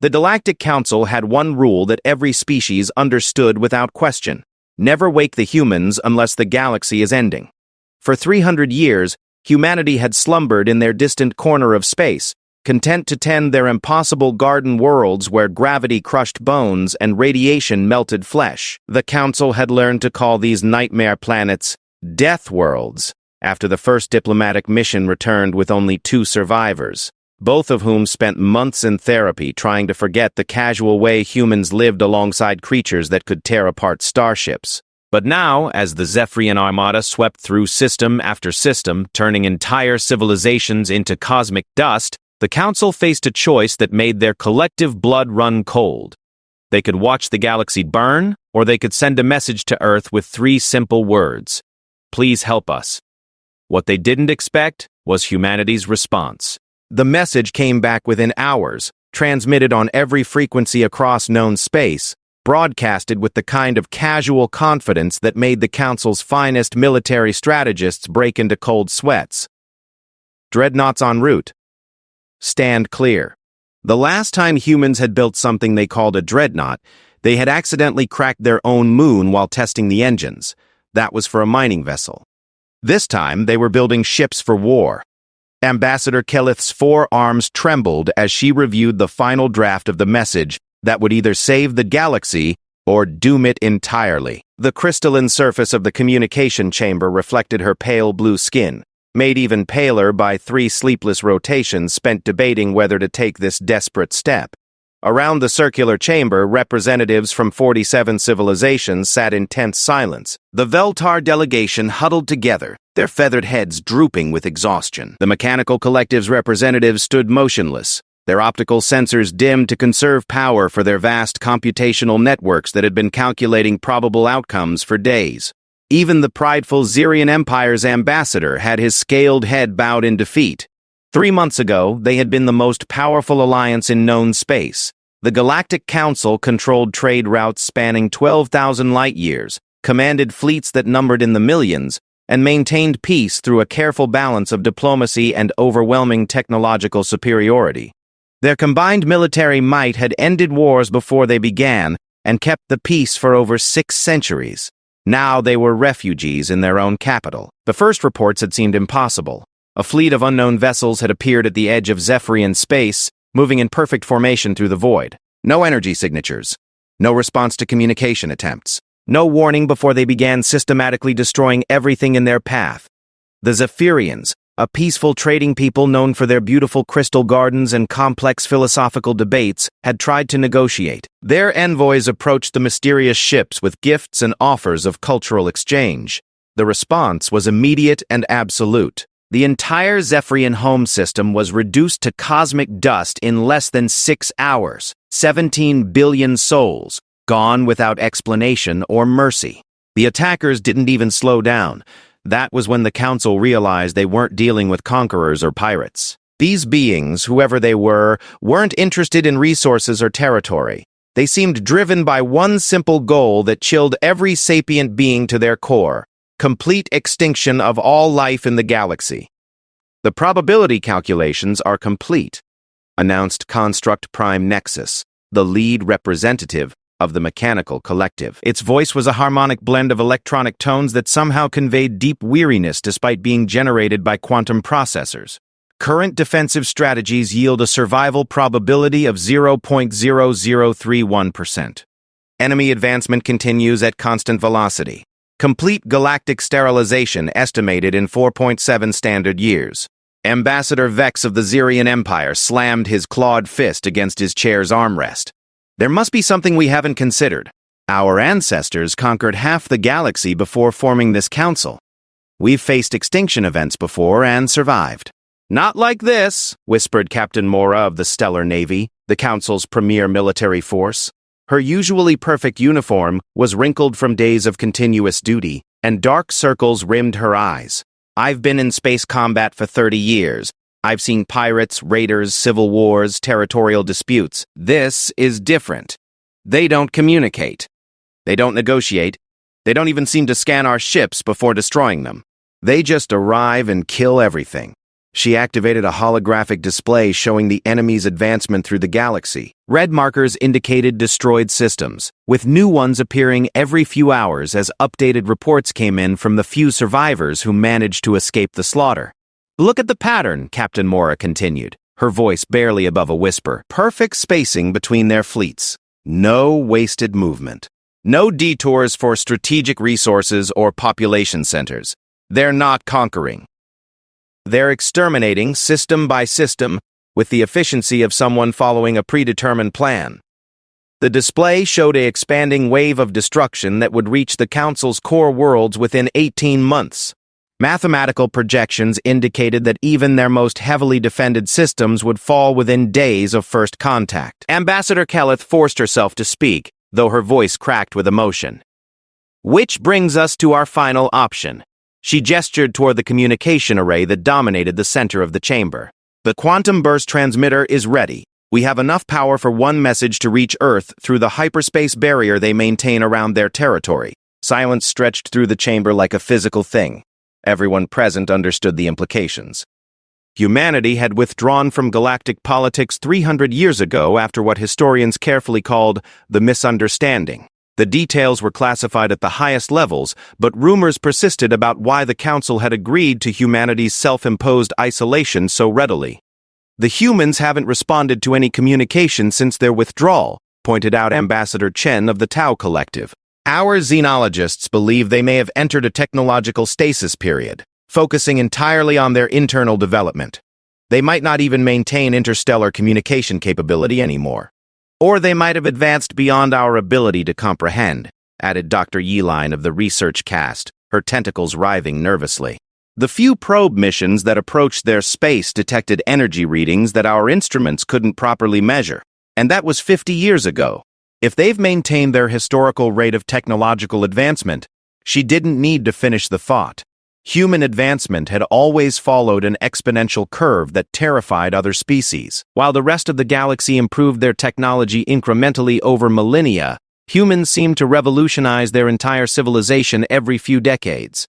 The Galactic Council had one rule that every species understood without question: never wake the humans unless the galaxy is ending. For 300 years, humanity had slumbered in their distant corner of space, content to tend their impossible garden worlds where gravity crushed bones and radiation melted flesh. The Council had learned to call these nightmare planets Deathworlds, after the first diplomatic mission returned with only 2 survivors, both of whom spent months in therapy trying to forget the casual way humans lived alongside creatures that could tear apart starships. But now, as the Zephyrian Armada swept through system after system, turning entire civilizations into cosmic dust, the Council faced a choice that made their collective blood run cold. They could watch the galaxy burn, or they could send a message to Earth with 3 simple words: please help us. What they didn't expect was humanity's response. The message came back within hours, transmitted on every frequency across known space, broadcasted with the kind of casual confidence that made the Council's finest military strategists break into cold sweats. Dreadnoughts en route. Stand clear. The last time humans had built something they called a dreadnought, they had accidentally cracked their own moon while testing the engines. That was for a mining vessel. This time, they were building ships for war. Ambassador Kelith's forearms trembled as she reviewed the final draft of the message that would either save the galaxy or doom it entirely. The crystalline surface of the communication chamber reflected her pale blue skin, made even paler by 3 sleepless rotations spent debating whether to take this desperate step. Around the circular chamber, representatives from 47 civilizations sat in tense silence. The Veltar delegation huddled together, their feathered heads drooping with exhaustion. The Mechanical Collective's representatives stood motionless, their optical sensors dimmed to conserve power for their vast computational networks that had been calculating probable outcomes for days. Even the prideful Zirian Empire's ambassador had his scaled head bowed in defeat. 3 months ago, they had been the most powerful alliance in known space. The Galactic Council controlled trade routes spanning 12,000 light-years, commanded fleets that numbered in the millions, and maintained peace through a careful balance of diplomacy and overwhelming technological superiority. Their combined military might had ended wars before they began and kept the peace for over 6 centuries. Now they were refugees in their own capital. The first reports had seemed impossible. A fleet of unknown vessels had appeared at the edge of Zephyrian space, moving in perfect formation through the void. No energy signatures. No response to communication attempts. No warning before they began systematically destroying everything in their path. The Zephyrians, a peaceful trading people known for their beautiful crystal gardens and complex philosophical debates, had tried to negotiate. Their envoys approached the mysterious ships with gifts and offers of cultural exchange. The response was immediate and absolute. The entire Zephyrian home system was reduced to cosmic dust in less than 6 hours. 17 billion souls, gone without explanation or mercy. The attackers didn't even slow down. That was when the Council realized they weren't dealing with conquerors or pirates. These beings, whoever they were, weren't interested in resources or territory. They seemed driven by one simple goal that chilled every sapient being to their core: complete extinction of all life in the galaxy. The probability calculations are complete, announced Construct Prime Nexus, the lead representative of the Mechanical Collective. Its voice was a harmonic blend of electronic tones that somehow conveyed deep weariness despite being generated by quantum processors. Current defensive strategies yield a survival probability of 0.0031%. Enemy advancement continues at constant velocity. Complete galactic sterilization estimated in 4.7 standard years. Ambassador Vex of the Zirian Empire slammed his clawed fist against his chair's armrest. There must be something we haven't considered. Our ancestors conquered half the galaxy before forming this council. We've faced extinction events before and survived. Not like this, whispered Captain Mora of the Stellar Navy, the council's premier military force. Her usually perfect uniform was wrinkled from days of continuous duty, and dark circles rimmed her eyes. I've been in space combat for 30 years. I've seen pirates, raiders, civil wars, territorial disputes. This is different. They don't communicate. They don't negotiate. They don't even seem to scan our ships before destroying them. They just arrive and kill everything. She activated a holographic display showing the enemy's advancement through the galaxy. Red markers indicated destroyed systems, with new ones appearing every few hours as updated reports came in from the few survivors who managed to escape the slaughter. "Look at the pattern," Captain Mora continued, her voice barely above a whisper. "Perfect spacing between their fleets. No wasted movement. No detours for strategic resources or population centers. They're not conquering. They're exterminating system by system with the efficiency of someone following a predetermined plan." The display showed an expanding wave of destruction that would reach the Council's core worlds within 18 months. Mathematical projections indicated that even their most heavily defended systems would fall within days of first contact. Ambassador Kelleth forced herself to speak, though her voice cracked with emotion. "Which brings us to our final option." She gestured toward the communication array that dominated the center of the chamber. "The quantum burst transmitter is ready. We have enough power for one message to reach Earth through the hyperspace barrier they maintain around their territory." Silence stretched through the chamber like a physical thing. Everyone present understood the implications. Humanity had withdrawn from galactic politics 300 years ago after what historians carefully called the misunderstanding. The details were classified at the highest levels, but rumors persisted about why the Council had agreed to humanity's self-imposed isolation so readily. "The humans haven't responded to any communication since their withdrawal," pointed out Ambassador Chen of the Tau Collective. "Our xenologists believe they may have entered a technological stasis period, focusing entirely on their internal development. They might not even maintain interstellar communication capability anymore. Or they might have advanced beyond our ability to comprehend," added Dr. Yeline of the research cast, her tentacles writhing nervously. "The few probe missions that approached their space detected energy readings that our instruments couldn't properly measure, and that was 50 years ago. If they've maintained their historical rate of technological advancement," she didn't need to finish the thought. Human advancement had always followed an exponential curve that terrified other species. While the rest of the galaxy improved their technology incrementally over millennia, humans seemed to revolutionize their entire civilization every few decades.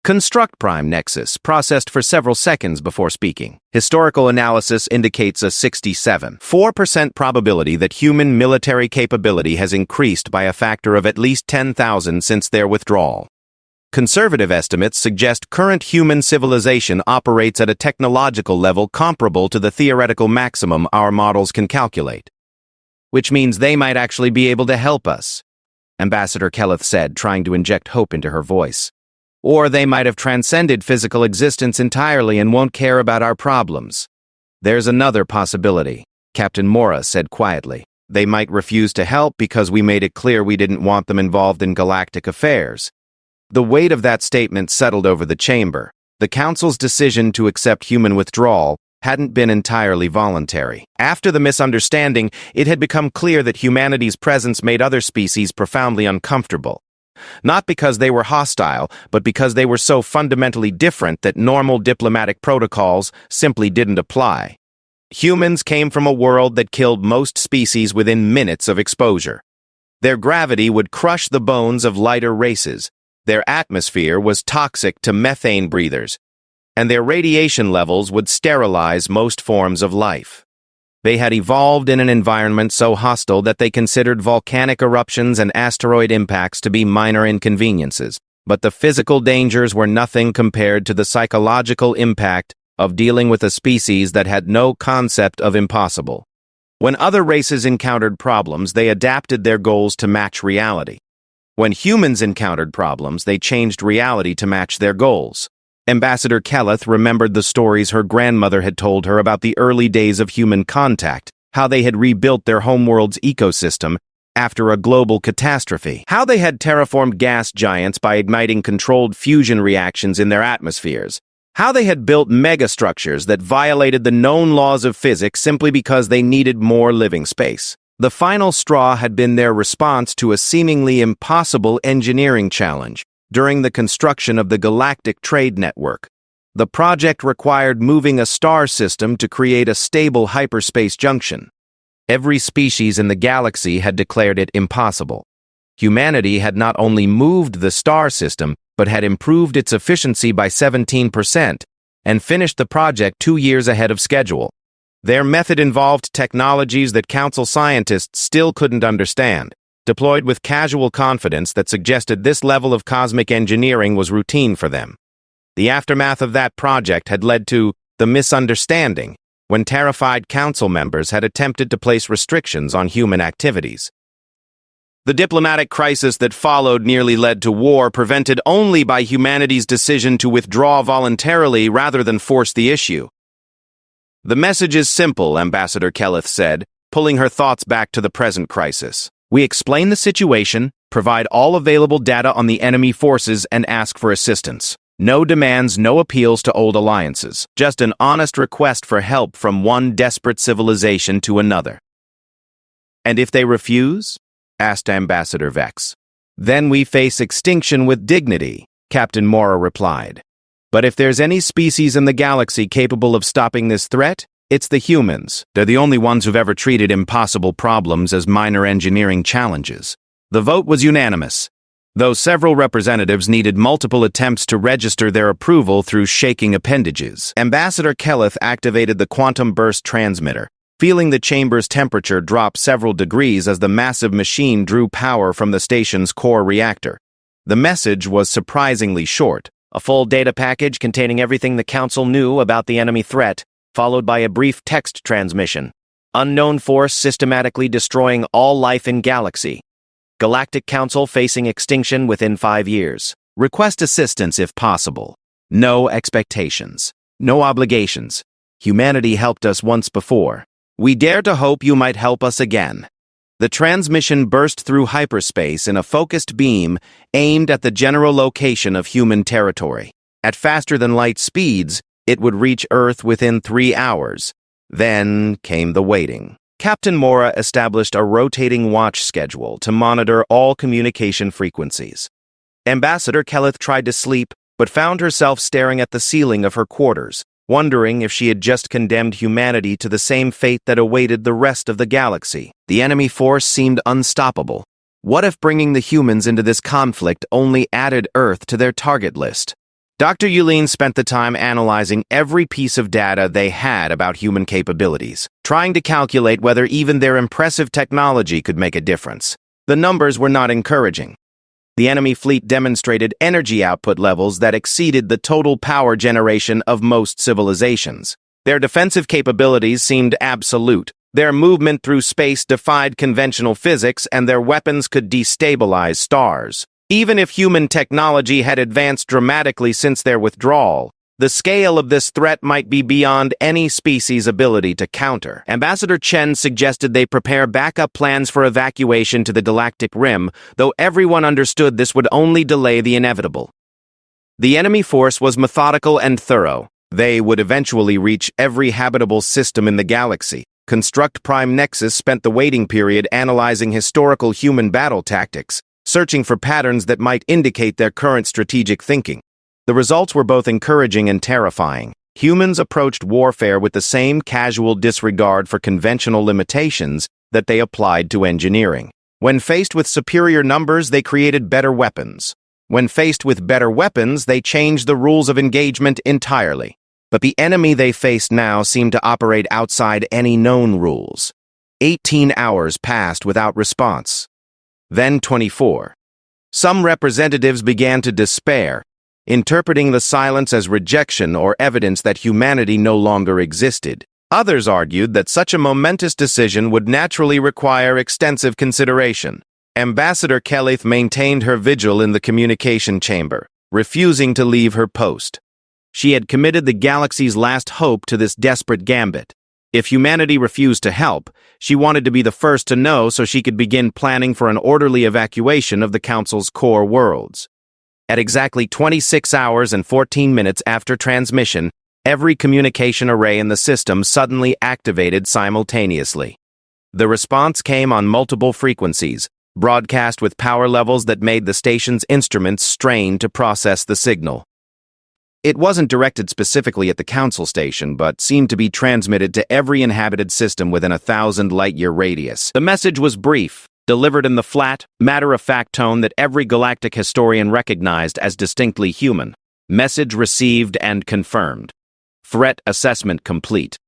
"Construct Prime Nexus," processed for several seconds before speaking. "Historical analysis indicates a 67.4% probability that human military capability has increased by a factor of at least 10,000 since their withdrawal. Conservative estimates suggest current human civilization operates at a technological level comparable to the theoretical maximum our models can calculate. Which means they might actually be able to help us," Ambassador Kelleth said, trying to inject hope into her voice. "Or they might have transcended physical existence entirely and won't care about our problems." "There's another possibility," Captain Mora said quietly. "They might refuse to help because we made it clear we didn't want them involved in galactic affairs." The weight of that statement settled over the chamber. The Council's decision to accept human withdrawal hadn't been entirely voluntary. After the misunderstanding, it had become clear that humanity's presence made other species profoundly uncomfortable. Not because they were hostile, but because they were so fundamentally different that normal diplomatic protocols simply didn't apply. Humans came from a world that killed most species within minutes of exposure. Their gravity would crush the bones of lighter races. Their atmosphere was toxic to methane breathers, and their radiation levels would sterilize most forms of life. They had evolved in an environment so hostile that they considered volcanic eruptions and asteroid impacts to be minor inconveniences, but the physical dangers were nothing compared to the psychological impact of dealing with a species that had no concept of impossible. When other races encountered problems, they adapted their goals to match reality. When humans encountered problems, they changed reality to match their goals. Ambassador Kelleth remembered the stories her grandmother had told her about the early days of human contact, how they had rebuilt their homeworld's ecosystem after a global catastrophe, how they had terraformed gas giants by igniting controlled fusion reactions in their atmospheres, how they had built megastructures that violated the known laws of physics simply because they needed more living space. The final straw had been their response to a seemingly impossible engineering challenge during the construction of the Galactic Trade Network. The project required moving a star system to create a stable hyperspace junction. Every species in the galaxy had declared it impossible. Humanity had not only moved the star system, but had improved its efficiency by 17%, and finished the project 2 years ahead of schedule. Their method involved technologies that Council scientists still couldn't understand, deployed with casual confidence that suggested this level of cosmic engineering was routine for them. The aftermath of that project had led to the misunderstanding when terrified Council members had attempted to place restrictions on human activities. The diplomatic crisis that followed nearly led to war, prevented only by humanity's decision to withdraw voluntarily rather than force the issue. The message is simple, Ambassador Kelleth said, pulling her thoughts back to the present crisis. We explain the situation, provide all available data on the enemy forces, and ask for assistance. No demands, no appeals to old alliances. Just an honest request for help from one desperate civilization to another. And if they refuse? Asked Ambassador Vex. Then we face extinction with dignity, Captain Mora replied. But if there's any species in the galaxy capable of stopping this threat, it's the humans. They're the only ones who've ever treated impossible problems as minor engineering challenges. The vote was unanimous, though several representatives needed multiple attempts to register their approval through shaking appendages. Ambassador Kelleth activated the quantum burst transmitter, feeling the chamber's temperature drop several degrees as the massive machine drew power from the station's core reactor. The message was surprisingly short, a full data package containing everything the Council knew about the enemy threat, followed by a brief text transmission. Unknown force systematically destroying all life in galaxy. Galactic Council facing extinction within 5 years. Request assistance if possible. No expectations. No obligations. Humanity helped us once before. We dare to hope you might help us again. The transmission burst through hyperspace in a focused beam aimed at the general location of human territory. At faster-than-light speeds, it would reach Earth within 3 hours. Then came the waiting. Captain Mora established a rotating watch schedule to monitor all communication frequencies. Ambassador Kelleth tried to sleep, but found herself staring at the ceiling of her quarters, wondering if she had just condemned humanity to the same fate that awaited the rest of the galaxy. The enemy force seemed unstoppable. What if bringing the humans into this conflict only added Earth to their target list? Dr. Yulene spent the time analyzing every piece of data they had about human capabilities, trying to calculate whether even their impressive technology could make a difference. The numbers were not encouraging. The enemy fleet demonstrated energy output levels that exceeded the total power generation of most civilizations. Their defensive capabilities seemed absolute. Their movement through space defied conventional physics, and their weapons could destabilize stars. Even if human technology had advanced dramatically since their withdrawal, the scale of this threat might be beyond any species' ability to counter. Ambassador Chen suggested they prepare backup plans for evacuation to the Galactic Rim, though everyone understood this would only delay the inevitable. The enemy force was methodical and thorough. They would eventually reach every habitable system in the galaxy. Construct Prime Nexus spent the waiting period analyzing historical human battle tactics, searching for patterns that might indicate their current strategic thinking. The results were both encouraging and terrifying. Humans approached warfare with the same casual disregard for conventional limitations that they applied to engineering. When faced with superior numbers, they created better weapons. When faced with better weapons, they changed the rules of engagement entirely. But the enemy they faced now seemed to operate outside any known rules. 18 hours passed without response. Then 24. Some representatives began to despair, interpreting the silence as rejection or evidence that humanity no longer existed. Others argued that such a momentous decision would naturally require extensive consideration. Ambassador Kelleth maintained her vigil in the communication chamber, refusing to leave her post. She had committed the galaxy's last hope to this desperate gambit. If humanity refused to help, she wanted to be the first to know so she could begin planning for an orderly evacuation of the Council's core worlds. At exactly 26 hours and 14 minutes after transmission, every communication array in the system suddenly activated simultaneously. The response came on multiple frequencies, broadcast with power levels that made the station's instruments strain to process the signal. It wasn't directed specifically at the Council station, but seemed to be transmitted to every inhabited system within 1,000 light-year radius. The message was brief, delivered in the flat, matter-of-fact tone that every galactic historian recognized as distinctly human. Message received and confirmed. Threat assessment complete.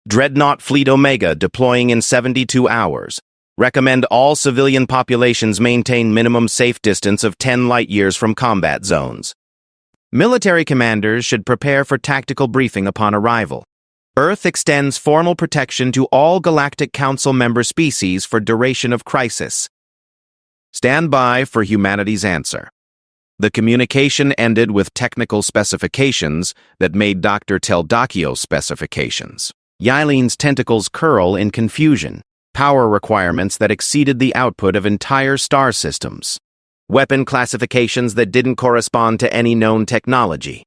Dreadnought Fleet Omega deploying in 72 hours. Recommend all civilian populations maintain minimum safe distance of 10 light-years from combat zones. Military commanders should prepare for tactical briefing upon arrival. Earth extends formal protection to all Galactic Council member species for duration of crisis. Stand by for humanity's answer. The communication ended with technical specifications that made Dr. Teldakio's specifications. Yileen's tentacles curl in confusion. Power requirements that exceeded the output of entire star systems. Weapon classifications that didn't correspond to any known technology.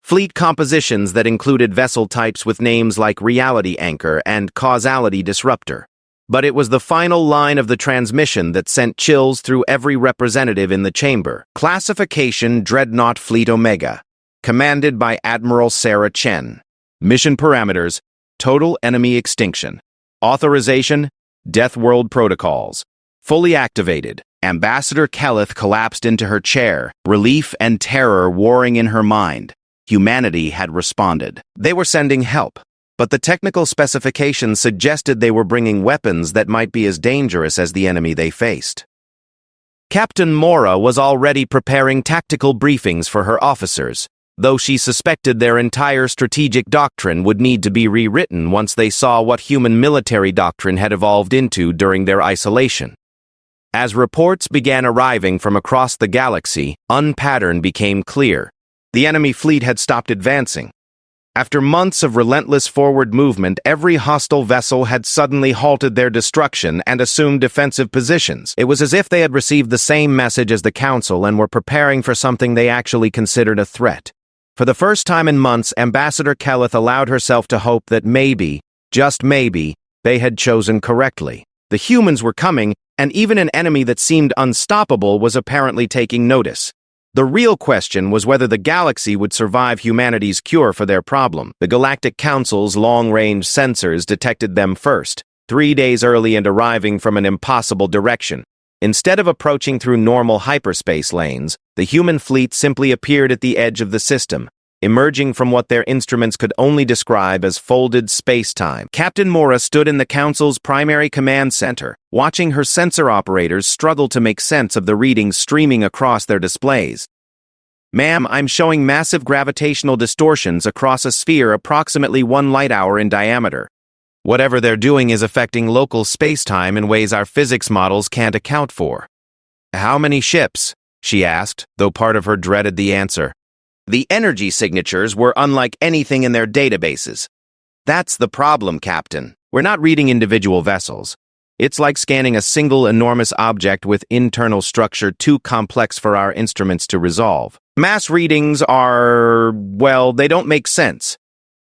Fleet compositions that included vessel types with names like Reality Anchor and Causality Disruptor. But it was the final line of the transmission that sent chills through every representative in the chamber. Classification Dreadnought Fleet Omega. Commanded by Admiral Sarah Chen. Mission parameters: total enemy extinction. Authorization: Deathworld protocols. Fully activated. Ambassador Kelleth collapsed into her chair, relief and terror warring in her mind. Humanity had responded. They were sending help, but the technical specifications suggested they were bringing weapons that might be as dangerous as the enemy they faced. Captain Mora was already preparing tactical briefings for her officers, though she suspected their entire strategic doctrine would need to be rewritten once they saw what human military doctrine had evolved into during their isolation. As reports began arriving from across the galaxy, one pattern became clear. The enemy fleet had stopped advancing. After months of relentless forward movement, every hostile vessel had suddenly halted their destruction and assumed defensive positions. It was as if they had received the same message as the Council and were preparing for something they actually considered a threat. For the first time in months, Ambassador Kelleth allowed herself to hope that maybe, just maybe, they had chosen correctly. The humans were coming, and even an enemy that seemed unstoppable was apparently taking notice. The real question was whether the galaxy would survive humanity's cure for their problem. The Galactic Council's long-range sensors detected them first, 3 days early and arriving from an impossible direction. Instead of approaching through normal hyperspace lanes, the human fleet simply appeared at the edge of the system, emerging from what their instruments could only describe as folded space-time. Captain Mora stood in the Council's primary command center, watching her sensor operators struggle to make sense of the readings streaming across their displays. "Ma'am, I'm showing massive gravitational distortions across a sphere approximately 1 light-hour in diameter. Whatever they're doing is affecting local space-time in ways our physics models can't account for." "How many ships?" she asked, though part of her dreaded the answer. "The energy signatures were unlike anything in their databases." "That's the problem, Captain. We're not reading individual vessels. It's like scanning a single enormous object with internal structure too complex for our instruments to resolve. Mass readings are, well, they don't make sense.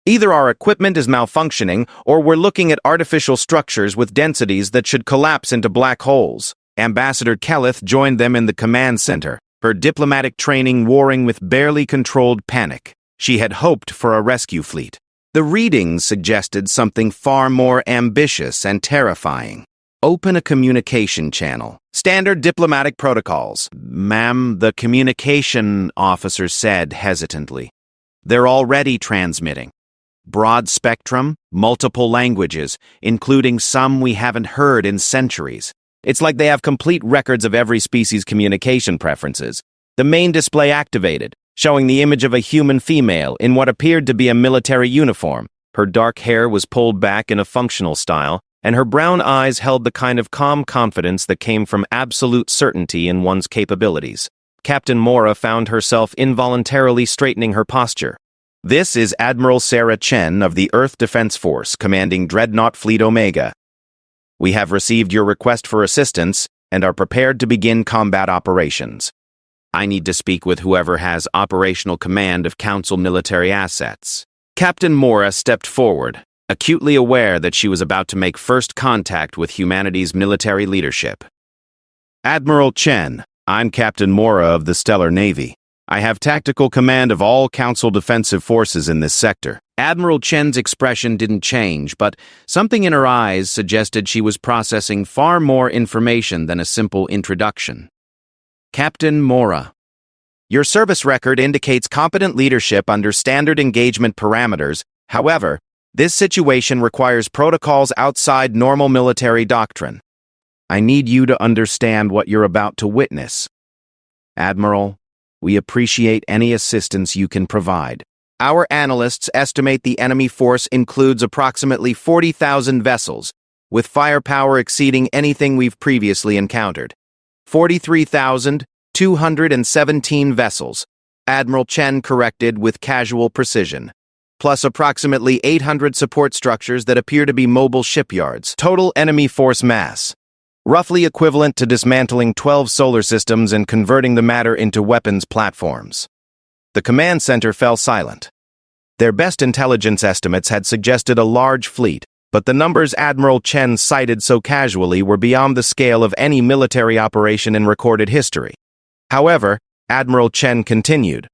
Either our equipment is malfunctioning, or we're looking at artificial structures with densities that should collapse into black holes." Ambassador Kelleth joined them in the command center, her diplomatic training warring with barely controlled panic. She had hoped for a rescue fleet. The readings suggested something far more ambitious and terrifying. "Open a communication channel. Standard diplomatic protocols." "Ma'am," the communication officer said hesitantly. "They're already transmitting. Broad spectrum, multiple languages, including some we haven't heard in centuries. It's like they have complete records of every species' communication preferences. The main display activated, showing the image of a human female in what appeared to be a military uniform. Her dark hair was pulled back in a functional style, and her brown eyes held the kind of calm confidence that came from absolute certainty in one's capabilities. Captain Mora found herself involuntarily straightening her posture. "This is Admiral Sarah Chen of the Earth Defense Force, commanding Dreadnought Fleet Omega. We have received your request for assistance and are prepared to begin combat operations. I need to speak with whoever has operational command of Council military assets." Captain Mora stepped forward, acutely aware that she was about to make first contact with humanity's military leadership. "Admiral Chen, I'm Captain Mora of the Stellar Navy. I have tactical command of all Council defensive forces in this sector." Admiral Chen's expression didn't change, but something in her eyes suggested she was processing far more information than a simple introduction. "Captain Mora." Your service record indicates competent leadership under standard engagement parameters. However, this situation requires protocols outside normal military doctrine. I need you to understand what you're about to witness. Admiral, we appreciate any assistance you can provide. Our analysts estimate the enemy force includes approximately 40,000 vessels, with firepower exceeding anything we've previously encountered. 43,217 vessels, Admiral Chen corrected with casual precision, plus approximately 800 support structures that appear to be mobile shipyards. Total enemy force mass, roughly equivalent to dismantling 12 solar systems and converting the matter into weapons platforms. The command center fell silent. Their best intelligence estimates had suggested a large fleet, but the numbers Admiral Chen cited so casually were beyond the scale of any military operation in recorded history. However, Admiral Chen continued,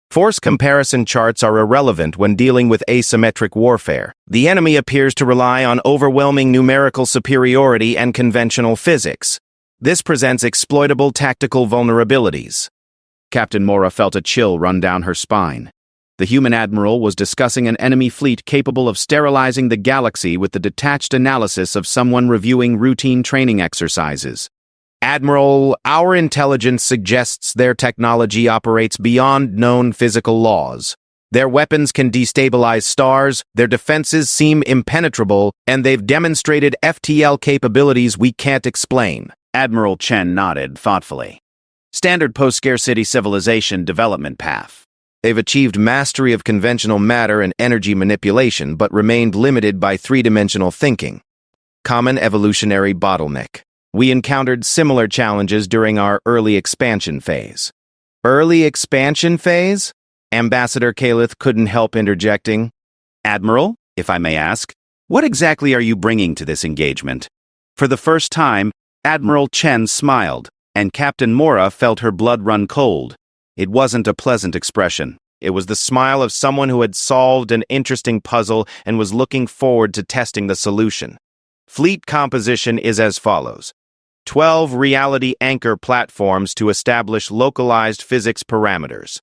force comparison charts are irrelevant when dealing with asymmetric warfare. The enemy appears to rely on overwhelming numerical superiority and conventional physics. This presents exploitable tactical vulnerabilities. Captain Mora felt a chill run down her spine. The human admiral was discussing an enemy fleet capable of sterilizing the galaxy with the detached analysis of someone reviewing routine training exercises. Admiral, our intelligence suggests their technology operates beyond known physical laws. Their weapons can destabilize stars, their defenses seem impenetrable, and they've demonstrated FTL capabilities we can't explain. Admiral Chen nodded thoughtfully. Standard post-scarcity civilization development path. They've achieved mastery of conventional matter and energy manipulation, but remained limited by three-dimensional thinking. Common evolutionary bottleneck. We encountered similar challenges during our early expansion phase. Early expansion phase? Ambassador Kalith couldn't help interjecting. Admiral, if I may ask, what exactly are you bringing to this engagement? For the first time, Admiral Chen smiled, and Captain Mora felt her blood run cold. It wasn't a pleasant expression. It was the smile of someone who had solved an interesting puzzle and was looking forward to testing the solution. Fleet composition is as follows. 12 reality anchor platforms to establish localized physics parameters.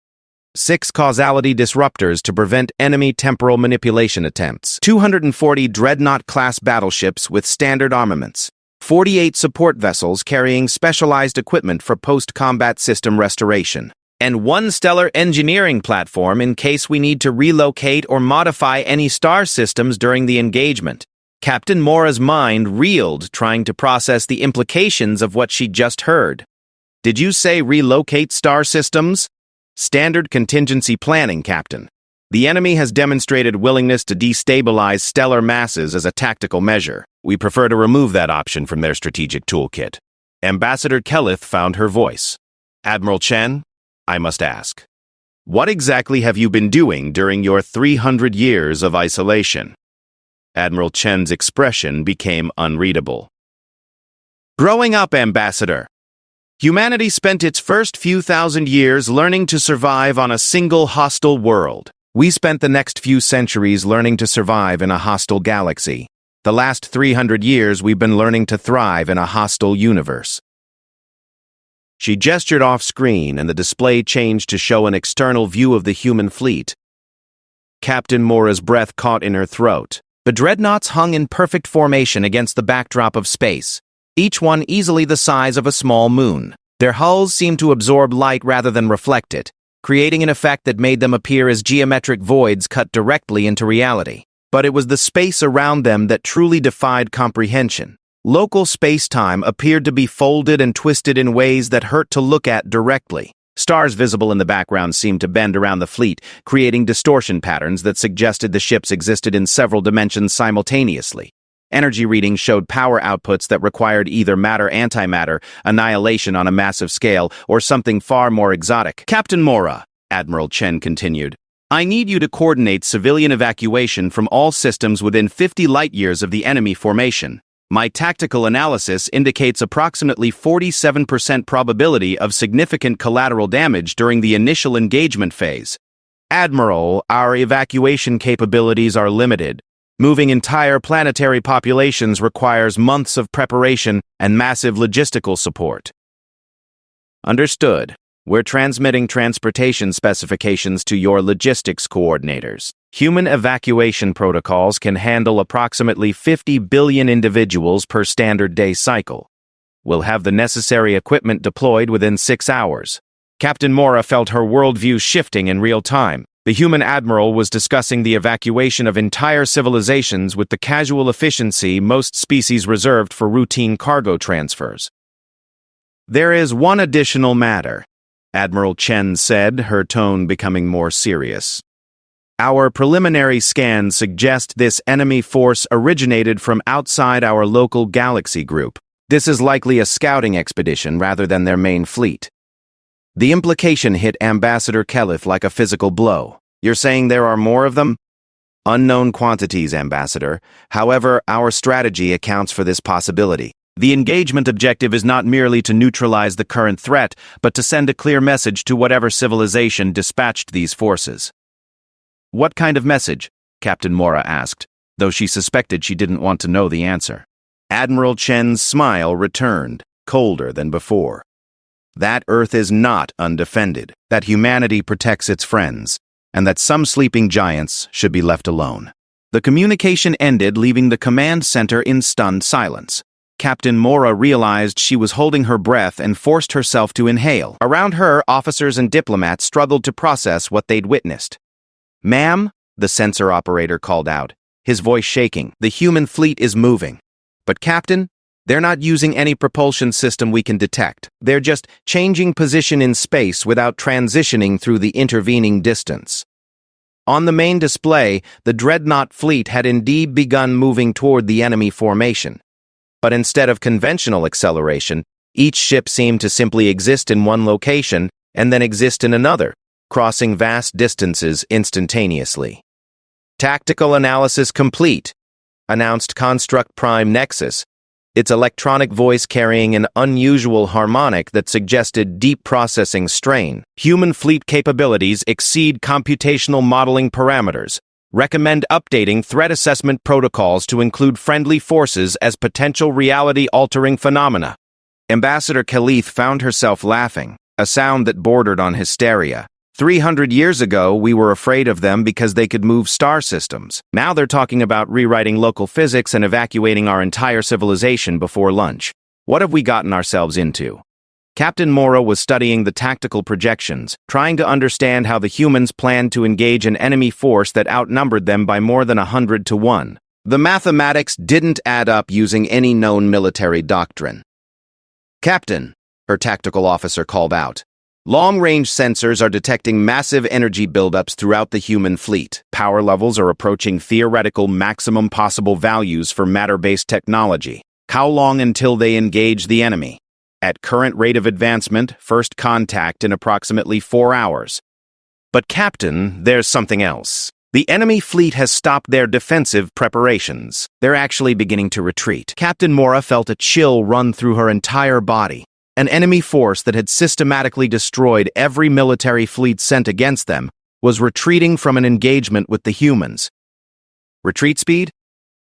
6 causality disruptors to prevent enemy temporal manipulation attempts. 240 Dreadnought-class battleships with standard armaments. 48 support vessels carrying specialized equipment for post-combat system restoration. And 1 stellar engineering platform in case we need to relocate or modify any star systems during the engagement. Captain Mora's mind reeled, trying to process the implications of what she'd just heard. Did you say relocate star systems? Standard contingency planning, Captain. The enemy has demonstrated willingness to destabilize stellar masses as a tactical measure. We prefer to remove that option from their strategic toolkit. Ambassador Kalith found her voice. Admiral Chen, I must ask, what exactly have you been doing during your 300 years of isolation? Admiral Chen's expression became unreadable. Growing up, Ambassador. Humanity spent its first few thousand years learning to survive on a single hostile world. We spent the next few centuries learning to survive in a hostile galaxy. The last 300 years we've been learning to thrive in a hostile universe. She gestured off-screen, and the display changed to show an external view of the human fleet. Captain Mora's breath caught in her throat. The dreadnoughts hung in perfect formation against the backdrop of space, each one easily the size of a small moon. Their hulls seemed to absorb light rather than reflect it, creating an effect that made them appear as geometric voids cut directly into reality. But it was the space around them that truly defied comprehension. Local space-time appeared to be folded and twisted in ways that hurt to look at directly. Stars visible in the background seemed to bend around the fleet, creating distortion patterns that suggested the ships existed in several dimensions simultaneously. Energy readings showed power outputs that required either matter-antimatter, annihilation on a massive scale, or something far more exotic. Captain Mora, Admiral Chen continued, I need you to coordinate civilian evacuation from all systems within 50 light-years of the enemy formation. My tactical analysis indicates approximately 47% probability of significant collateral damage during the initial engagement phase. Admiral, our evacuation capabilities are limited. Moving entire planetary populations requires months of preparation and massive logistical support. Understood. We're transmitting transportation specifications to your logistics coordinators. Human evacuation protocols can handle approximately 50 billion individuals per standard day cycle. We'll have the necessary equipment deployed within 6 hours. Captain Mora felt her worldview shifting in real time. The human admiral was discussing the evacuation of entire civilizations with the casual efficiency most species reserved for routine cargo transfers. There is one additional matter, Admiral Chen said, her tone becoming more serious. Our preliminary scans suggest this enemy force originated from outside our local galaxy group. This is likely a scouting expedition rather than their main fleet. The implication hit Ambassador Kelith like a physical blow. You're saying there are more of them? Unknown quantities, Ambassador. However, our strategy accounts for this possibility. The engagement objective is not merely to neutralize the current threat, but to send a clear message to whatever civilization dispatched these forces. What kind of message? Captain Mora asked, though she suspected she didn't want to know the answer. Admiral Chen's smile returned, colder than before. That Earth is not undefended, that humanity protects its friends, and that some sleeping giants should be left alone. The communication ended, leaving the command center in stunned silence. Captain Mora realized she was holding her breath and forced herself to inhale. Around her, officers and diplomats struggled to process what they'd witnessed. "Ma'am," the sensor operator called out, his voice shaking, "the human fleet is moving. But Captain, they're not using any propulsion system we can detect. They're just changing position in space without transitioning through the intervening distance." On the main display, the Dreadnought fleet had indeed begun moving toward the enemy formation. But instead of conventional acceleration, each ship seemed to simply exist in one location and then exist in another, crossing vast distances instantaneously. "Tactical analysis complete," announced Construct Prime Nexus, its electronic voice carrying an unusual harmonic that suggested deep processing strain. "Human fleet capabilities exceed computational modeling parameters. Recommend updating threat assessment protocols to include friendly forces as potential reality-altering phenomena." Ambassador Kelith found herself laughing, a sound that bordered on hysteria. 300 years ago, we were afraid of them because they could move star systems. Now they're talking about rewriting local physics and evacuating our entire civilization before lunch. What have we gotten ourselves into? Captain Mora was studying the tactical projections, trying to understand how the humans planned to engage an enemy force that outnumbered them by more than 100 to 1. The mathematics didn't add up using any known military doctrine. "Captain," her tactical officer called out, "long-range sensors are detecting massive energy buildups throughout the human fleet. Power levels are approaching theoretical maximum possible values for matter-based technology. How long until they engage the enemy? At current rate of advancement, first contact in approximately 4 hours. But Captain, there's something else. The enemy fleet has stopped their defensive preparations. They're actually beginning to retreat." Captain Mora felt a chill run through her entire body. An enemy force that had systematically destroyed every military fleet sent against them was retreating from an engagement with the humans. Retreat speed?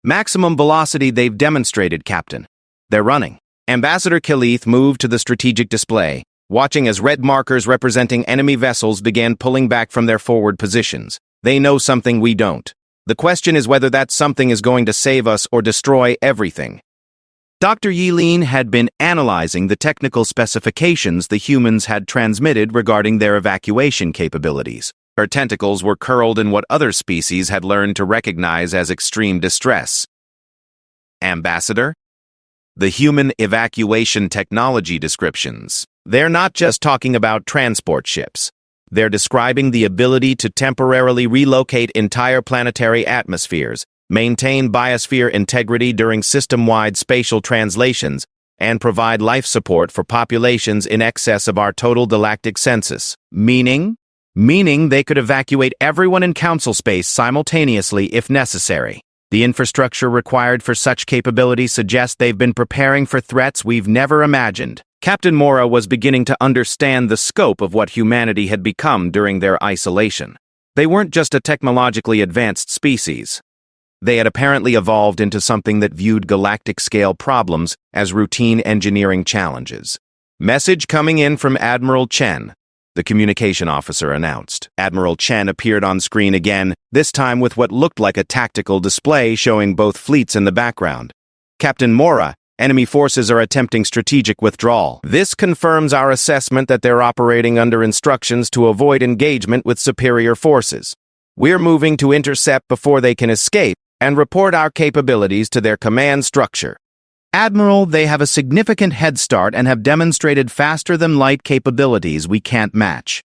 Maximum velocity they've demonstrated, Captain. They're running. Ambassador Kelith moved to the strategic display, watching as red markers representing enemy vessels began pulling back from their forward positions. They know something we don't. The question is whether that something is going to save us or destroy everything. Dr. Yilin had been analyzing the technical specifications the humans had transmitted regarding their evacuation capabilities. Her tentacles were curled in what other species had learned to recognize as extreme distress. "Ambassador? The human evacuation technology descriptions. They're not just talking about transport ships. They're describing the ability to temporarily relocate entire planetary atmospheres, maintain biosphere integrity during system-wide spatial translations, and provide life support for populations in excess of our total galactic census. Meaning they could evacuate everyone in council space simultaneously if necessary. The infrastructure required for such capability suggests they've been preparing for threats we've never imagined." Captain Mora was beginning to understand the scope of what humanity had become during their isolation. They weren't just a technologically advanced species. They had apparently evolved into something that viewed galactic-scale problems as routine engineering challenges. "Message coming in from Admiral Chen. the communication officer announced. Admiral Chen appeared on screen again, this time with what looked like a tactical display showing both fleets in the background. Captain Mora, enemy forces are attempting strategic withdrawal. This confirms our assessment that they're operating under instructions to avoid engagement with superior forces. We're moving to intercept before they can escape and report our capabilities to their command structure. Admiral, they have a significant head start and have demonstrated faster-than-light capabilities we can't match.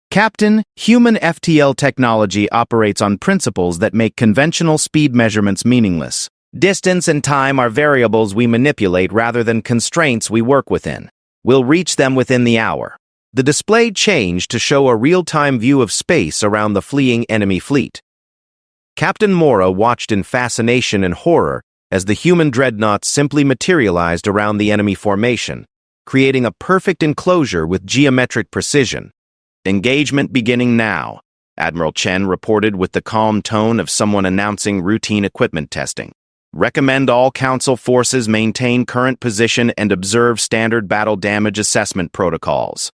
Captain, human FTL technology operates on principles that make conventional speed measurements meaningless. Distance and time are variables we manipulate rather than constraints we work within. We'll reach them within the hour. The display changed to show a real-time view of space around the fleeing enemy fleet. Captain Mora watched in fascination and horror as the human dreadnoughts simply materialized around the enemy formation, creating a perfect enclosure with geometric precision. Engagement beginning now, Admiral Chen reported with the calm tone of someone announcing routine equipment testing. Recommend all Council forces maintain current position and observe standard battle damage assessment protocols.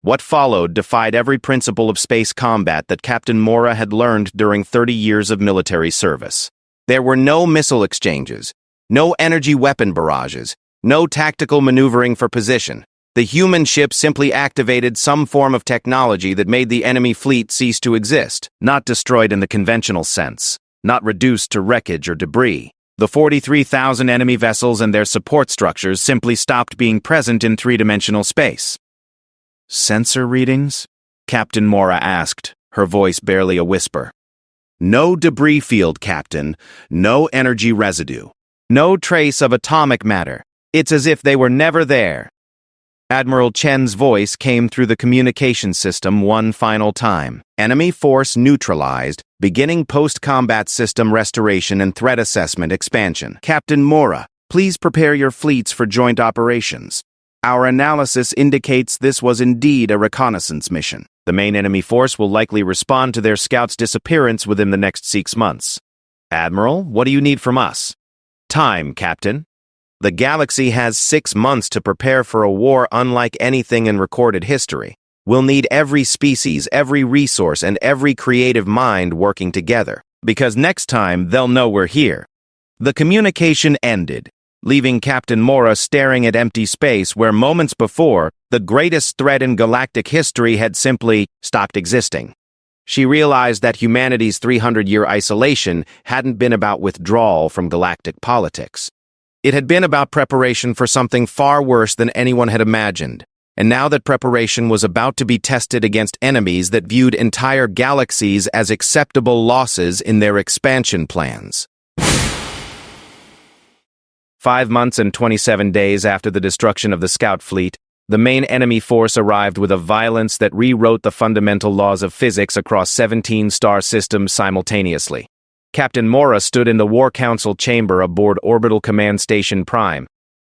What followed defied every principle of space combat that Captain Mora had learned during 30 years of military service. There were no missile exchanges, no energy weapon barrages, no tactical maneuvering for position. The human ship simply activated some form of technology that made the enemy fleet cease to exist, not destroyed in the conventional sense, not reduced to wreckage or debris. The 43,000 enemy vessels and their support structures simply stopped being present in three-dimensional space. Sensor readings? Captain Mora asked, her voice barely a whisper. No debris field, Captain. No energy residue. No trace of atomic matter. It's as if they were never there. Admiral Chen's voice came through the communication system one final time. Enemy force neutralized, beginning post-combat system restoration and threat assessment expansion. Captain Mora, please prepare your fleets for joint operations. Our analysis indicates this was indeed a reconnaissance mission. The main enemy force will likely respond to their scouts' disappearance within the next 6 months. Admiral, what do you need from us? Time, Captain. The galaxy has 6 months to prepare for a war unlike anything in recorded history. We'll need every species, every resource, and every creative mind working together, because next time they'll know we're here. The communication ended, leaving Captain Mora staring at empty space where moments before, the greatest threat in galactic history had simply stopped existing. She realized that humanity's 300-year isolation hadn't been about withdrawal from galactic politics. It had been about preparation for something far worse than anyone had imagined, and now that preparation was about to be tested against enemies that viewed entire galaxies as acceptable losses in their expansion plans. 5 months and 27 days after the destruction of the scout fleet, the main enemy force arrived with a violence that rewrote the fundamental laws of physics across 17 star systems simultaneously. Captain Mora stood in the War Council chamber aboard Orbital Command Station Prime,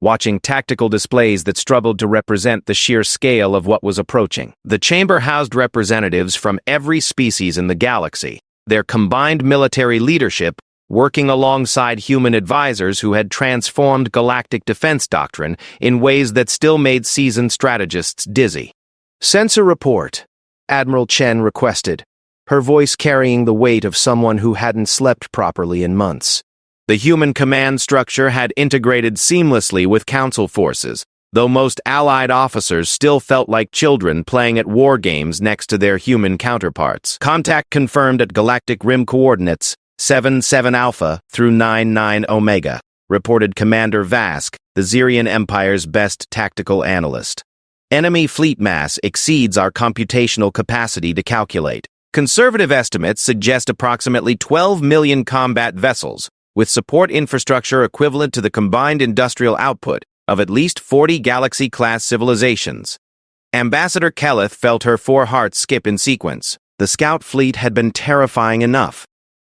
watching tactical displays that struggled to represent the sheer scale of what was approaching. The chamber housed representatives from every species in the galaxy, their combined military leadership working alongside human advisors who had transformed galactic defense doctrine in ways that still made seasoned strategists dizzy. Sensor report, Admiral Chen requested, her voice carrying the weight of someone who hadn't slept properly in months. The human command structure had integrated seamlessly with Council forces, though most Allied officers still felt like children playing at war games next to their human counterparts. Contact confirmed at galactic rim coordinates 77 Alpha through 99 Omega, reported Commander Vask, the Zirian Empire's best tactical analyst. Enemy fleet mass exceeds our computational capacity to calculate. Conservative estimates suggest approximately 12 million combat vessels, with support infrastructure equivalent to the combined industrial output of at least 40 Galaxy-class civilizations. Ambassador Kelleth felt her 4 hearts skip in sequence. The scout fleet had been terrifying enough.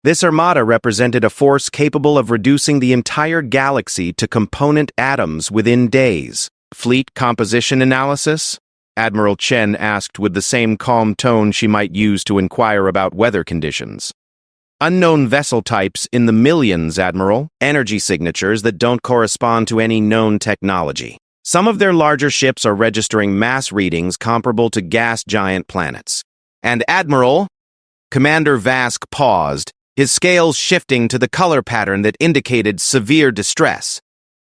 This armada represented a force capable of reducing the entire galaxy to component atoms within days. Fleet composition analysis? Admiral Chen asked with the same calm tone she might use to inquire about weather conditions. Unknown vessel types in the millions, Admiral. Energy signatures that don't correspond to any known technology. Some of their larger ships are registering mass readings comparable to gas giant planets. And Admiral, Commander Vask paused, his scales shifting to the color pattern that indicated severe distress.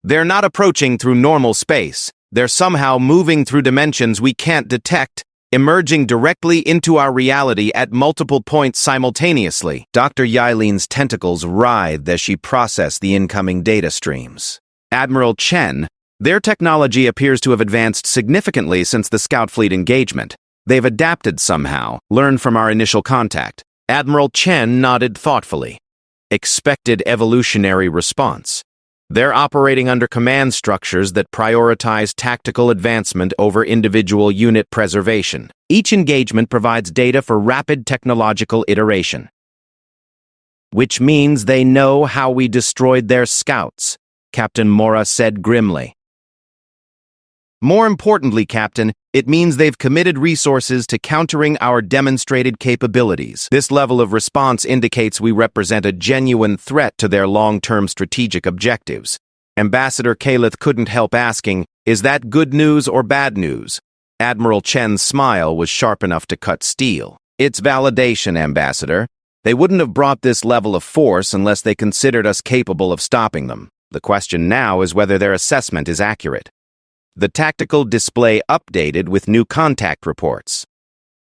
They're not approaching through normal space. They're somehow moving through dimensions we can't detect, emerging directly into our reality at multiple points simultaneously. Dr. Yileen's tentacles writhed as she processed the incoming data streams. Admiral Chen, their technology appears to have advanced significantly since the Scout Fleet engagement. They've adapted somehow, learned from our initial contact. Admiral Chen nodded thoughtfully. Expected evolutionary response. They're operating under command structures that prioritize tactical advancement over individual unit preservation. Each engagement provides data for rapid technological iteration. Which means they know how we destroyed their scouts, Captain Mora said grimly. More importantly, Captain, it means they've committed resources to countering our demonstrated capabilities. This level of response indicates we represent a genuine threat to their long-term strategic objectives. Ambassador Kalith couldn't help asking, is that good news or bad news? Admiral Chen's smile was sharp enough to cut steel. It's validation, Ambassador. They wouldn't have brought this level of force unless they considered us capable of stopping them. The question now is whether their assessment is accurate. The tactical display updated with new contact reports.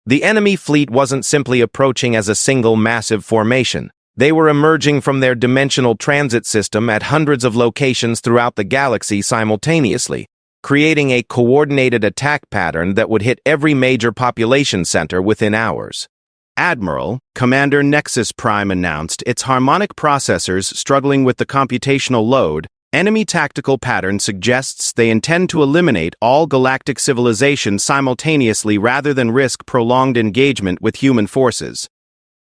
The enemy fleet wasn't simply approaching as a single massive formation. They were emerging from their dimensional transit system at hundreds of locations throughout the galaxy simultaneously, creating a coordinated attack pattern that would hit every major population center within hours. Admiral, Commander Nexus Prime announced its harmonic processors struggling with the computational load. Enemy tactical pattern suggests they intend to eliminate all galactic civilization simultaneously rather than risk prolonged engagement with human forces.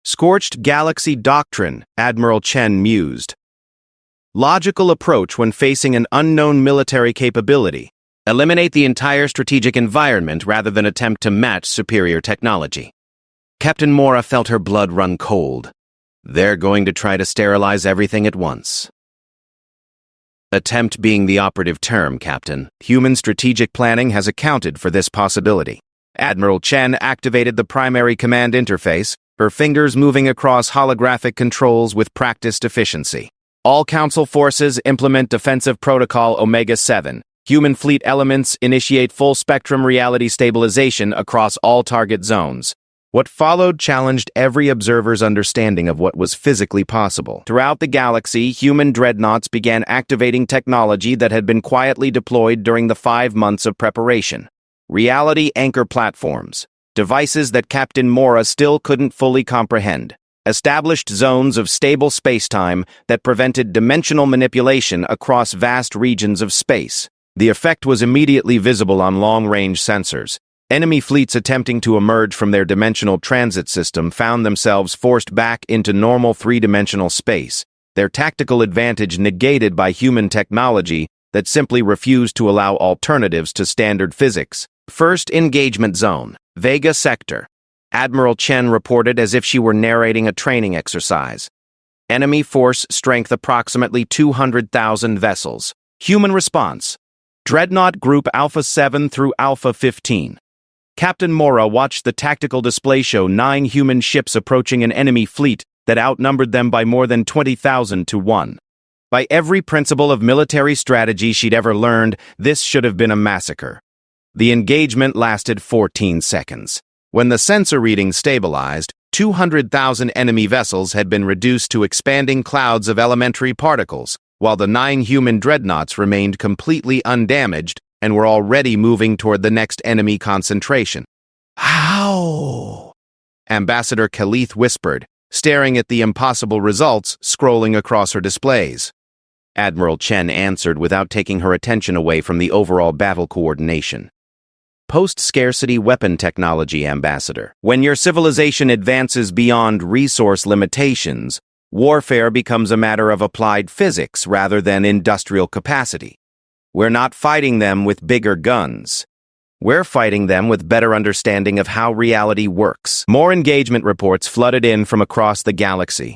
Scorched galaxy doctrine, Admiral Chen mused. Logical approach when facing an unknown military capability. Eliminate the entire strategic environment rather than attempt to match superior technology. Captain Mora felt her blood run cold. They're going to try to sterilize everything at once. Attempt being the operative term, Captain. Human strategic planning has accounted for this possibility. Admiral Chen activated the primary command interface, her fingers moving across holographic controls with practiced efficiency. All Council forces implement Defensive Protocol Omega-7. Human fleet elements initiate full-spectrum reality stabilization across all target zones. What followed challenged every observer's understanding of what was physically possible. Throughout the galaxy, human dreadnoughts began activating technology that had been quietly deployed during the 5 months of preparation. Reality anchor platforms, devices that Captain Mora still couldn't fully comprehend. Established zones of stable spacetime that prevented dimensional manipulation across vast regions of space. The effect was immediately visible on long-range sensors. Enemy fleets attempting to emerge from their dimensional transit system found themselves forced back into normal three-dimensional space, their tactical advantage negated by human technology that simply refused to allow alternatives to standard physics. First engagement zone, Vega Sector. Admiral Chen reported as if she were narrating a training exercise. Enemy force strength approximately 200,000 vessels. Human response. Dreadnought Group Alpha 7 through Alpha 15. Captain Mora watched the tactical display show 9 human ships approaching an enemy fleet that outnumbered them by more than 20,000 to 1. By every principle of military strategy she'd ever learned, this should have been a massacre. The engagement lasted 14 seconds. When the sensor readings stabilized, 200,000 enemy vessels had been reduced to expanding clouds of elementary particles, while the 9 human dreadnoughts remained completely undamaged and were already moving toward the next enemy concentration. How? Ambassador Kalith whispered, staring at the impossible results scrolling across her displays. Admiral Chen answered without taking her attention away from the overall battle coordination. Post-scarcity weapon technology, Ambassador. When your civilization advances beyond resource limitations, warfare becomes a matter of applied physics rather than industrial capacity. We're not fighting them with bigger guns. We're fighting them with better understanding of how reality works. More engagement reports flooded in from across the galaxy.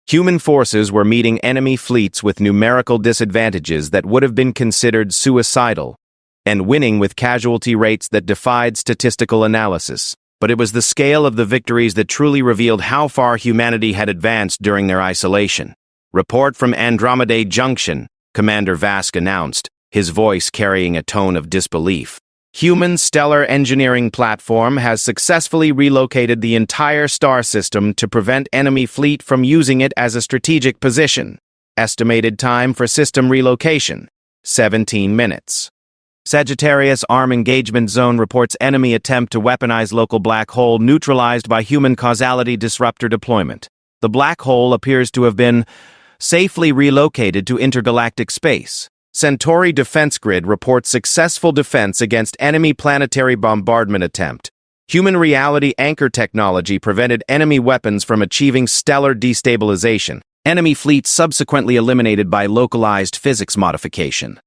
Human forces were meeting enemy fleets with numerical disadvantages that would have been considered suicidal. and winning with casualty rates that defied statistical analysis. But it was the scale of the victories that truly revealed how far humanity had advanced during their isolation. "Report from Andromeda Junction," Commander Vask announced, his voice carrying a tone of disbelief. "Human stellar engineering platform has successfully relocated the entire star system to prevent enemy fleet from using it as a strategic position. Estimated time for system relocation, 17 minutes. Sagittarius Arm Engagement Zone reports enemy attempt to weaponize local black hole neutralized by human causality disruptor deployment. The black hole appears to have been safely relocated to intergalactic space. Centauri Defense Grid reports successful defense against enemy planetary bombardment attempt. Human reality anchor technology prevented enemy weapons from achieving stellar destabilization. Enemy fleet subsequently eliminated by localized physics modification.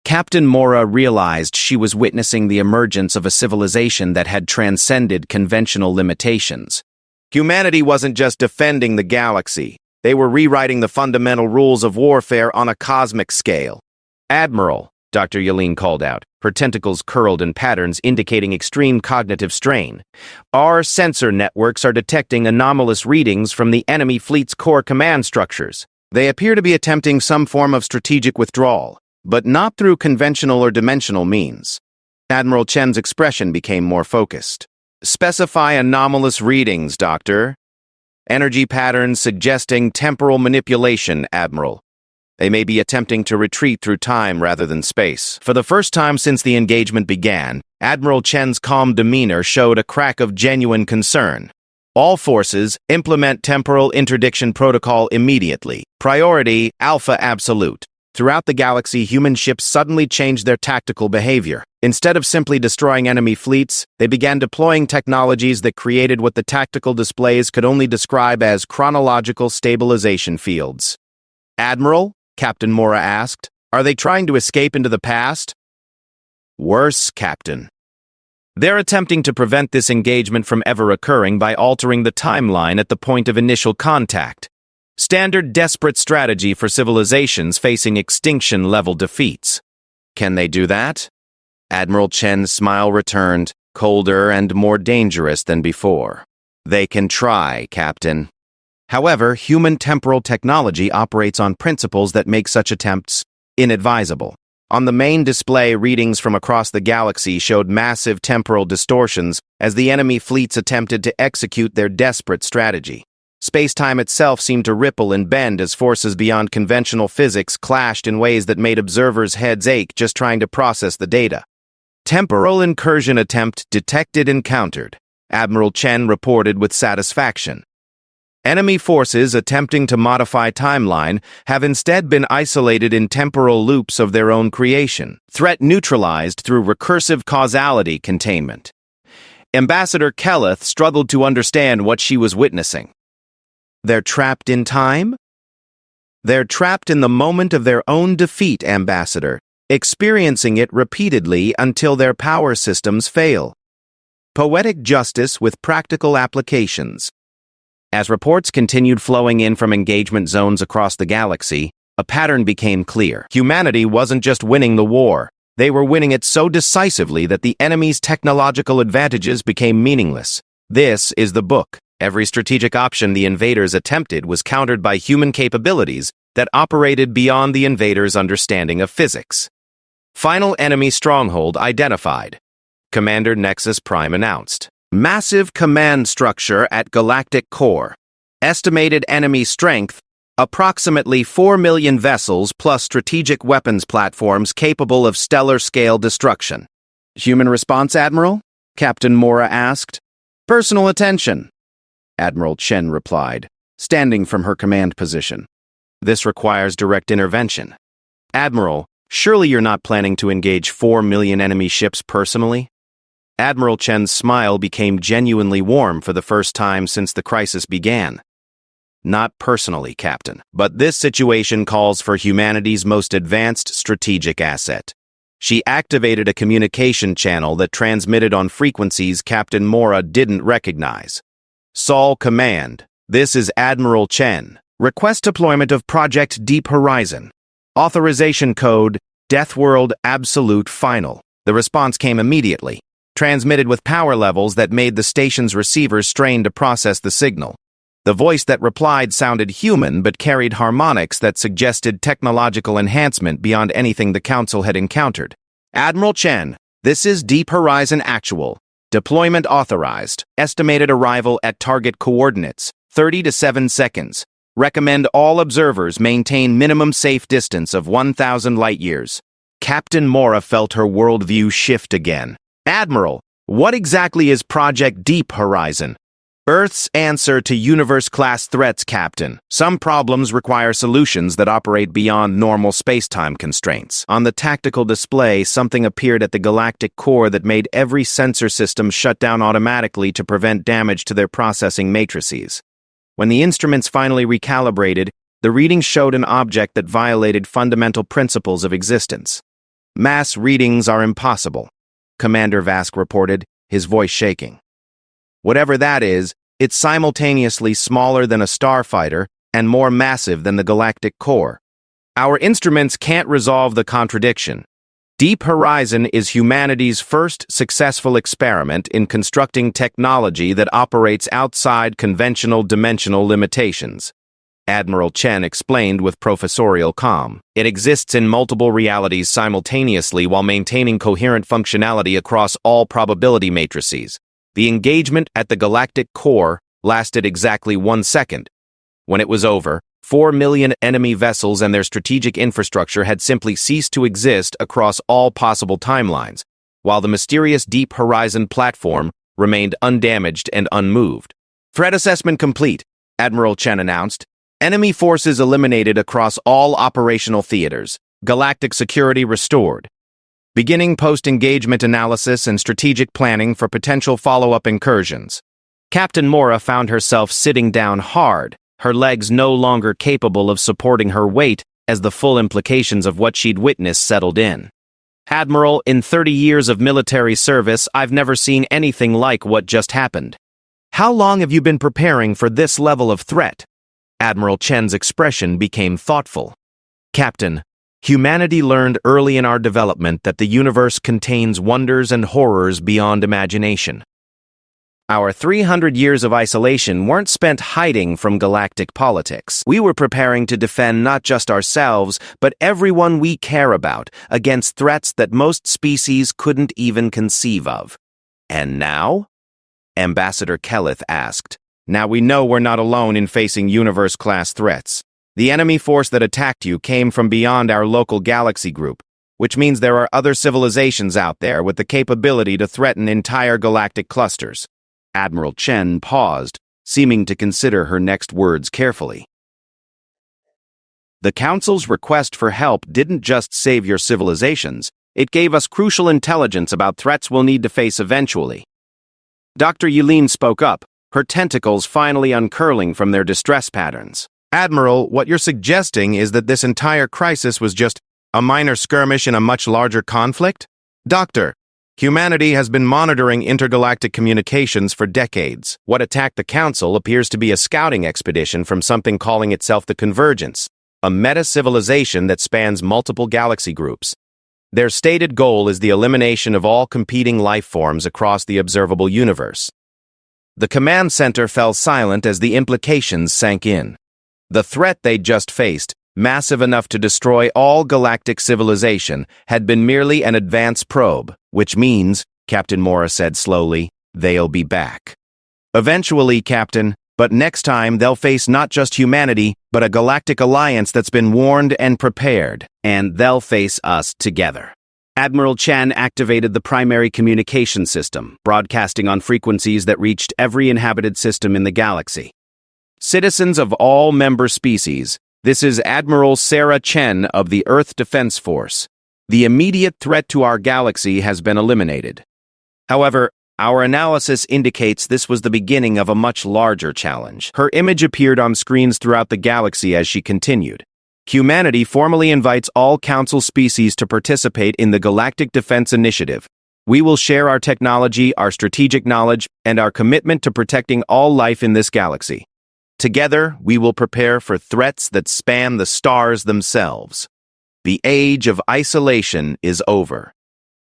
Captain Mora realized she was witnessing the emergence of a civilization that had transcended conventional limitations. Humanity wasn't just defending the galaxy. They were rewriting the fundamental rules of warfare on a cosmic scale. "Admiral," Dr. Yelene called out, her tentacles curled in patterns indicating extreme cognitive strain. "Our sensor networks are detecting anomalous readings from the enemy fleet's core command structures. They appear to be attempting some form of strategic withdrawal, but not through conventional or dimensional means." Admiral Chen's expression became more focused. "Specify anomalous readings, Doctor." "Energy patterns suggesting temporal manipulation, Admiral. They may be attempting to retreat through time rather than space." For the first time since the engagement began, Admiral Chen's calm demeanor showed a crack of genuine concern. "All forces, implement temporal interdiction protocol immediately. Priority, Alpha Absolute." Throughout the galaxy, human ships suddenly changed their tactical behavior. Instead of simply destroying enemy fleets, they began deploying technologies that created what the tactical displays could only describe as chronological stabilization fields. "Admiral?" Captain Mora asked. "Are they trying to escape into the past?" "Worse, Captain. They're attempting to prevent this engagement from ever occurring by altering the timeline at the point of initial contact. Standard desperate strategy for civilizations facing extinction-level defeats." "Can they do that?" Admiral Chen's smile returned, colder and more dangerous than before. "They can try, Captain. However, human temporal technology operates on principles that make such attempts inadvisable." On the main display, readings from across the galaxy showed massive temporal distortions as the enemy fleets attempted to execute their desperate strategy. Space-time itself seemed to ripple and bend as forces beyond conventional physics clashed in ways that made observers' heads ache just trying to process the data. "Temporal incursion attempt detected and countered," Admiral Chen reported with satisfaction. "Enemy forces attempting to modify timeline have instead been isolated in temporal loops of their own creation. Threat neutralized through recursive causality containment." Ambassador Kelleth struggled to understand what she was witnessing. "They're trapped in time?" "They're trapped in the moment of their own defeat, Ambassador, experiencing it repeatedly until their power systems fail. Poetic justice with practical applications." As reports continued flowing in from engagement zones across the galaxy, a pattern became clear. Humanity wasn't just winning the war. They were winning it so decisively that the enemy's technological advantages became meaningless. This is the book. Every strategic option the invaders attempted was countered by human capabilities that operated beyond the invaders' understanding of physics. "Final enemy stronghold identified," Commander Nexus Prime announced. "Massive command structure at Galactic Core. Estimated enemy strength, approximately 4 million vessels plus strategic weapons platforms capable of stellar-scale destruction." "Human response, Admiral?" Captain Mora asked. "Personal attention," Admiral Chen replied, standing from her command position. "This requires direct intervention." "Admiral, surely you're not planning to engage 4 million enemy ships personally?" Admiral Chen's smile became genuinely warm for the first time since the crisis began. "Not personally, Captain, but this situation calls for humanity's most advanced strategic asset." She activated a communication channel that transmitted on frequencies Captain Mora didn't recognize. "Sol Command, this is Admiral Chen. Request deployment of Project Deep Horizon. Authorization code Deathworld Absolute Final. The response came immediately, transmitted with power levels that made the station's receivers strain to process the signal. The voice that replied sounded human but carried harmonics that suggested technological enhancement beyond anything the Council had encountered. Admiral Chen, this is Deep Horizon Actual. Deployment authorized. Estimated arrival at target coordinates, 30 to 7 seconds. Recommend all observers maintain minimum safe distance of 1,000 light-years. Captain Mora felt her worldview shift again. Admiral, what exactly is Project Deep Horizon? Earth's answer to universe-class threats, Captain. Some problems require solutions that operate beyond normal space-time constraints. On the tactical display, something appeared at the galactic core that made every sensor system shut down automatically to prevent damage to their processing matrices. When the instruments finally recalibrated, the readings showed an object that violated fundamental principles of existence. Mass readings are impossible, Commander Vask reported, his voice shaking. Whatever that is, it's simultaneously smaller than a starfighter and more massive than the galactic core. Our instruments can't resolve the contradiction. Deep Horizon is humanity's first successful experiment in constructing technology that operates outside conventional dimensional limitations. Admiral Chen explained with professorial calm. It exists in multiple realities simultaneously while maintaining coherent functionality across all probability matrices. The engagement at the galactic core lasted exactly 1 second. When it was over, 4 million enemy vessels and their strategic infrastructure had simply ceased to exist across all possible timelines, while the mysterious Deep Horizon platform remained undamaged and unmoved. Threat assessment complete, Admiral Chen announced. Enemy forces eliminated across all operational theaters. Galactic security restored. Beginning post-engagement analysis and strategic planning for potential follow-up incursions. Captain Mora found herself sitting down hard, her legs no longer capable of supporting her weight as the full implications of what she'd witnessed settled in. Admiral, in 30 years of military service, I've never seen anything like what just happened. How long have you been preparing for this level of threat? Admiral Chen's expression became thoughtful. Captain, humanity learned early in our development that the universe contains wonders and horrors beyond imagination. Our 300 years of isolation weren't spent hiding from galactic politics. We were preparing to defend not just ourselves, but everyone we care about against threats that most species couldn't even conceive of. And now? Ambassador Kelleth asked. Now we know we're not alone in facing universe-class threats. The enemy force that attacked you came from beyond our local galaxy group, which means there are other civilizations out there with the capability to threaten entire galactic clusters. Admiral Chen paused, seeming to consider her next words carefully. The Council's request for help didn't just save your civilizations, it gave us crucial intelligence about threats we'll need to face eventually. Dr. Yulin spoke up, her tentacles finally uncurling from their distress patterns. Admiral, what you're suggesting is that this entire crisis was just a minor skirmish in a much larger conflict? Doctor, humanity has been monitoring intergalactic communications for decades. What attacked the Council appears to be a scouting expedition from something calling itself the Convergence, a meta-civilization that spans multiple galaxy groups. Their stated goal is the elimination of all competing life forms across the observable universe. The command center fell silent as the implications sank in. The threat they'd just faced, massive enough to destroy all galactic civilization, had been merely an advance probe, which means, Captain Mora said slowly, they'll be back. Eventually, Captain, but next time they'll face not just humanity, but a galactic alliance that's been warned and prepared, and they'll face us together. Admiral Chen activated the primary communication system, broadcasting on frequencies that reached every inhabited system in the galaxy. Citizens of all member species, this is Admiral Sarah Chen of the Earth Defense Force. The immediate threat to our galaxy has been eliminated. However, our analysis indicates this was the beginning of a much larger challenge. Her image appeared on screens throughout the galaxy as she continued. Humanity formally invites all Council species to participate in the Galactic Defense Initiative. We will share our technology, our strategic knowledge, and our commitment to protecting all life in this galaxy. Together, we will prepare for threats that span the stars themselves. The age of isolation is over.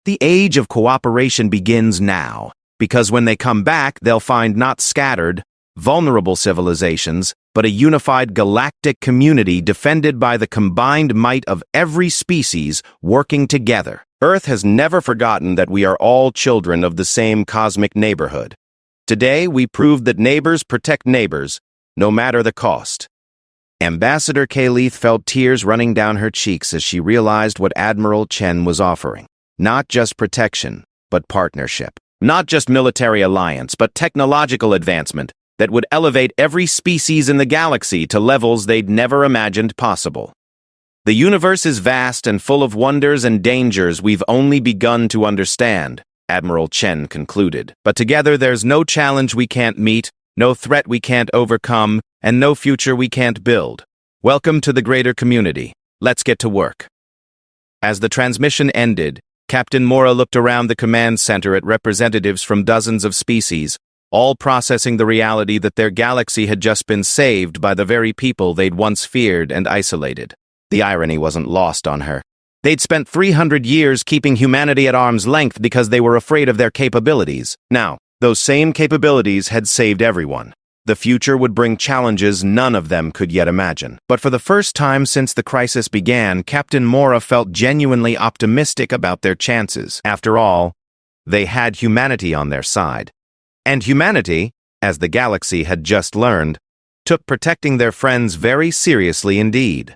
The age of cooperation begins now, because when they come back, they'll find not scattered, vulnerable civilizations, but a unified galactic community defended by the combined might of every species working together. Earth has never forgotten that we are all children of the same cosmic neighborhood. Today, we proved that neighbors protect neighbors, no matter the cost. Ambassador Kayleith felt tears running down her cheeks as she realized what Admiral Chen was offering. Not just protection, but partnership. Not just military alliance, but technological advancement that would elevate every species in the galaxy to levels they'd never imagined possible. The universe is vast and full of wonders and dangers we've only begun to understand, Admiral Chen concluded. But together there's no challenge we can't meet, no threat we can't overcome, and no future we can't build. Welcome to the greater community. Let's get to work. As the transmission ended, Captain Mora looked around the command center at representatives from dozens of species, all processing the reality that their galaxy had just been saved by the very people they'd once feared and isolated. The irony wasn't lost on her. They'd spent 300 years keeping humanity at arm's length because they were afraid of their capabilities. Now, those same capabilities had saved everyone. The future would bring challenges none of them could yet imagine. But for the first time since the crisis began, Captain Mora felt genuinely optimistic about their chances. After all, they had humanity on their side. And humanity, as the galaxy had just learned, took protecting their friends very seriously indeed.